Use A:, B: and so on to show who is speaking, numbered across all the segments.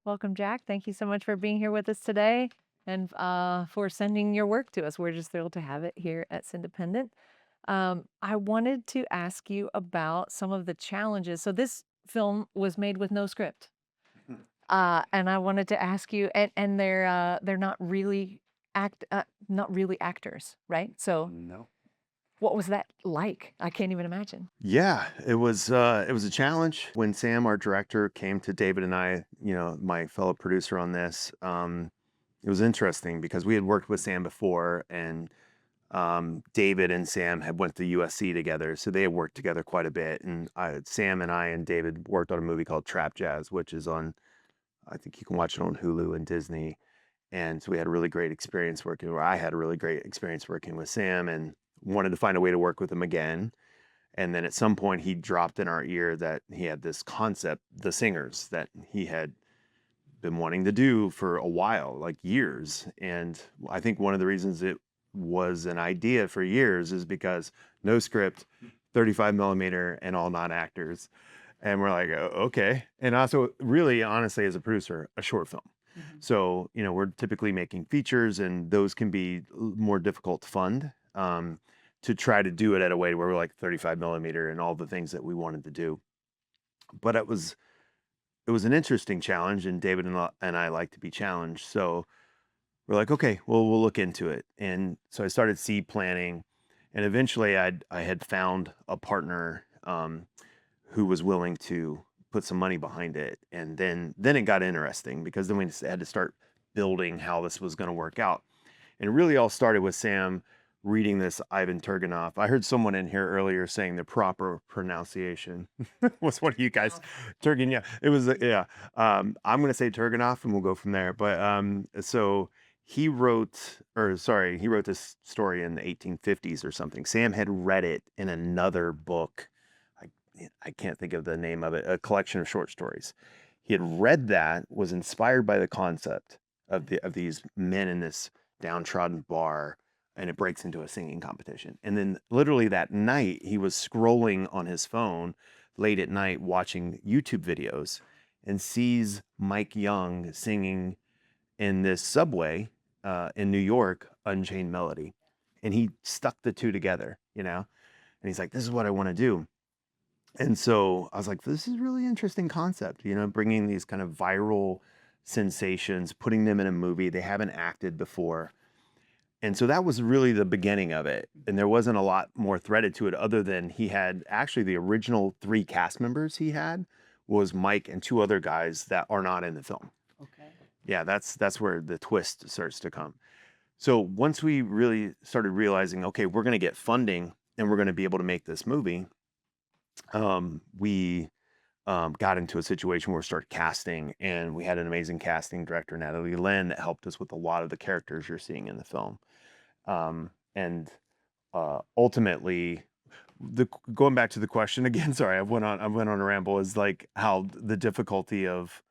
A: Welcome, Jack. Thank you so much for being here with us today and for sending your work to us. We're just thrilled to have it here at Cindependent. I wanted to ask you about some of the challenges. So this film was made with no script. And I wanted to ask you, and they're not really actors, right? So
B: No.
A: what was that like? I can't even imagine.
B: Yeah, it was a challenge when Sam, our director, came to David and I, my fellow producer on this. It was interesting because we had worked with Sam before, and David and Sam had went to USC together, so they had worked together quite a bit. And Sam and I and David worked on a movie called Trap Jazz, which is on, I think you can watch it on Hulu and Disney. And so we had a really great experience working, or I had a really great experience working with Sam, and wanted to find a way to work with him again. And then at some point, he dropped in our ear that he had this concept, The Singers, that he had been wanting to do for a while, like years. And I think one of the reasons it was an idea for years is because no script, 35 millimeter, and all non actors. And we're like, okay. And also, really, honestly, as a producer, a short film. So, we're typically making features, and those can be more difficult to fund. To try to do it at a way where we're like 35 millimeter and all the things that we wanted to do. But it was an interesting challenge, and David and I like to be challenged. So we're like, okay, well, we'll look into it. And so I started seed planning, and eventually I had found a partner who was willing to put some money behind it. And then it got interesting because then we had to start building how this was going to work out. And it really all started with Sam reading this Ivan Turgenev. I heard someone in here earlier saying the proper pronunciation was one of you guys. Turgenev. Yeah, it was. Yeah. I'm going to say Turgenev, and we'll go from there. But so he wrote, or sorry, he wrote this story in the 1850s or something. Sam had read it in another book. I can't think of the name of it. A collection of short stories. He had read that, was inspired by the concept of these men in this downtrodden bar, and it breaks into a singing competition. And then literally that night he was scrolling on his phone late at night watching YouTube videos and sees Mike Young singing in this subway in New York, Unchained Melody. And he stuck the two together, and he's like, this is what I want to do. And so I was like, this is really interesting concept, bringing these kind of viral sensations, putting them in a movie. They haven't acted before. And so that was really the beginning of it. And there wasn't a lot more threaded to it other than he had actually the original 3 cast members he had was Mike and 2 other guys that are not in the film.
A: Okay.
B: Yeah, that's where the twist starts to come. So once we really started realizing, okay, we're going to get funding and we're going to be able to make this movie, we got into a situation where we started casting, and we had an amazing casting director, Natalie Lynn, that helped us with a lot of the characters you're seeing in the film. And ultimately, going back to the question again, sorry, I went on a ramble, is like how the difficulty of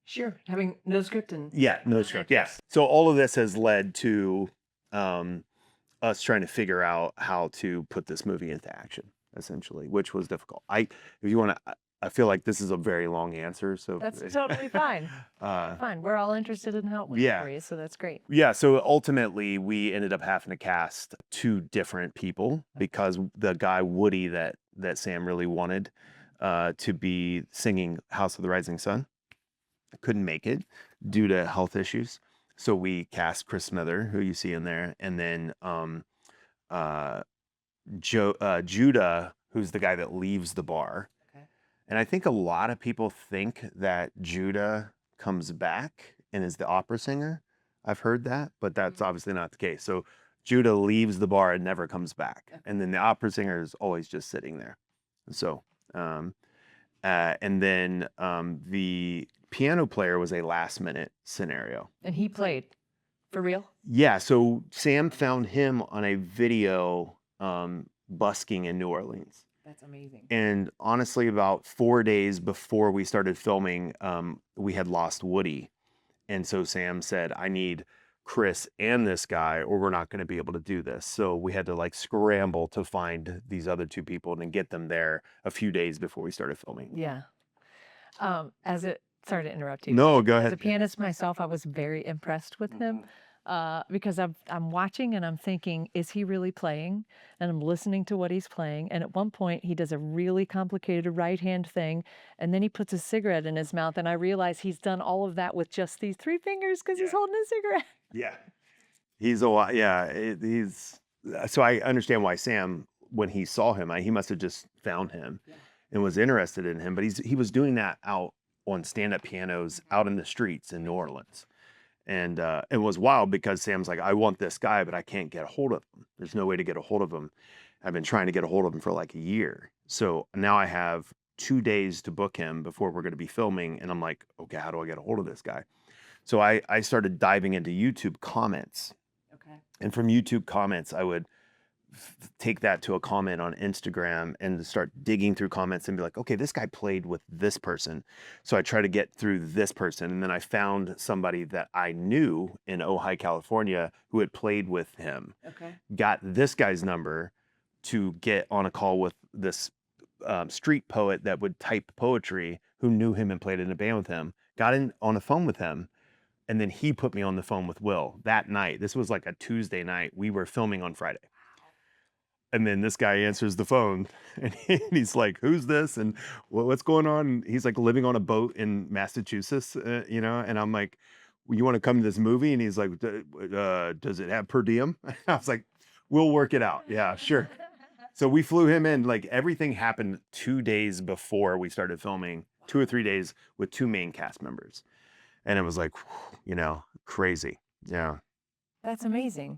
A: Sure. Having no script and
B: no script. Yes. So all of this has led to us trying to figure out how to put this movie into action, essentially, which was difficult. If you want to, I feel like this is a very long answer, so
A: that's totally fine. Fine. We're all interested in how it went for you, so that's great.
B: Yeah, so ultimately we ended up having to cast 2 different people because the guy Woody that Sam really wanted to be singing House of the Rising Sun couldn't make it due to health issues. So we cast Chris Smither, who you see in there, and then Judah, who's the guy that leaves the bar.
A: Okay.
B: And I think a lot of people think that Judah comes back and is the opera singer. I've heard that, but that's obviously not the case. So Judah leaves the bar and never comes back. And then the opera singer is always just sitting there. So, and then the piano player was a last minute scenario.
A: And he played for real?
B: Yeah. So Sam found him on a video busking in New Orleans.
A: That's amazing.
B: And honestly, about 4 days before we started filming, we had lost Woody. And so Sam said, I need Chris and this guy, or we're not going to be able to do this. So we had to like scramble to find these other 2 people and then get them there a few days before we started filming.
A: Yeah. sorry to interrupt you.
B: No, go
A: As a
B: ahead.
A: pianist myself, I was very impressed with him because I'm watching and I'm thinking, is he really playing? And I'm listening to what he's playing. And at one point, he does a really complicated right hand thing, and then he puts a cigarette in his mouth, and I realize he's done all of that with just these 3 fingers because he's
B: Yeah.
A: holding a cigarette.
B: Yeah. He's a lot. Yeah. He's so I understand why Sam, when he saw him, he must have just found him and was interested in him. But he was doing that out on stand-up pianos out in the streets in New Orleans. And it was wild because Sam's like, I want this guy, but I can't get a hold of him. There's no way to get a hold of him. I've been trying to get a hold of him for like a year. So now I have 2 days to book him before we're going to be filming. And I'm like, okay, how do I get a hold of this guy? So I started diving into YouTube comments.
A: Okay.
B: And from YouTube comments, I would take that to a comment on Instagram and start digging through comments and be like, okay, this guy played with this person. So I try to get through this person. And then I found somebody that I knew in Ojai, California, who had played with him,
A: Okay.
B: got this guy's number to get on a call with this street poet that would type poetry who knew him and played in a band with him, got in on the phone with him. And then he put me on the phone with Will that night. This was like a Tuesday night. We were filming on Friday. And then this guy answers the phone and he's like, who's this? And what's going on? And he's like living on a boat in Massachusetts, and I'm like, well, you want to come to this movie? And he's like, does it have per diem? I was like, we'll work it out. Yeah, sure. So we flew him in. Like everything happened 2 days before we started filming, 2 or 3 days with two main cast members. And it was like, crazy. Yeah.
A: That's amazing.